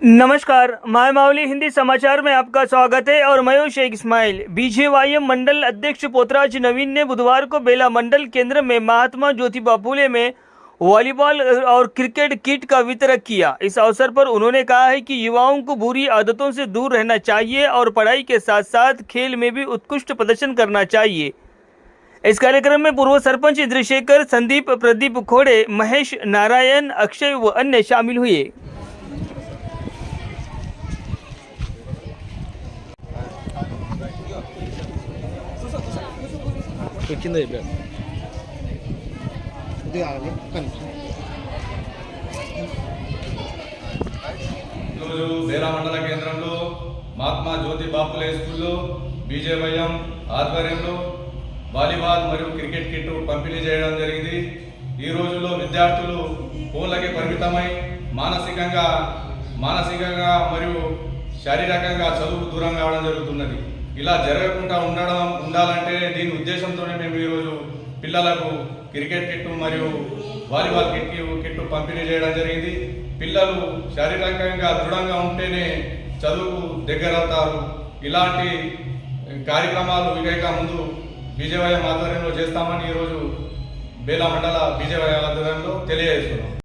नमस्कार, माय मावली हिंदी समाचार में आपका स्वागत है और मैं हूं शेख इस्माइल। बीजेवाईएम मंडल अध्यक्ष पोतराज नवीन ने बुधवार को बेला मंडल केंद्र में महात्मा ज्योतिबा फूले में वॉलीबॉल और क्रिकेट किट का वितरण किया। इस अवसर पर उन्होंने कहा है कि युवाओं को बुरी आदतों से दूर रहना चाहिए और पढ़ाई के साथ साथ खेल में भी उत्कृष्ट प्रदर्शन करना चाहिए। इस कार्यक्रम में पूर्व सरपंच इंद्रशेखर, संदीप, प्रदीप खोड़े, महेश, नारायण, अक्षय व अन्य शामिल हुए। కింద చెప్పారు ఈరోజు బేలా మండల కేంద్రంలో మహాత్మా జ్యోతిబా ఫూలే స్కూల్లో బీజేవైఎం ఆధ్వర్యంలో వాలీబాల్ మరియు క్రికెట్ కిట్ పంపిణీ చేయడం జరిగింది। ఈ రోజుల్లో విద్యార్థులు ఫోన్లకి పరిమితమై మానసికంగా మరియు శారీరకంగా చదువుకు దూరం కావడం జరుగుతున్నది। ఇలా జరగకుండా ఉండాలంటే దీని ఉద్దేశంతోనే మేము ఈరోజు పిల్లలకు క్రికెట్ కిట్ మరియు వాలీబాల్ కిట్ పంపిణీ చేయడం జరిగింది। పిల్లలు శారీరకంగా దృఢంగా ఉంటేనే చదువుకు దగ్గరవుతారు। ఇలాంటి కార్యక్రమాలు ఇక ముందు బీజేవైఎం ఆధ్వర్యంలో చేస్తామని ఈరోజు బేలా మండల బీజేవైఎం ఆధ్వర్యంలో తెలియజేస్తున్నాం।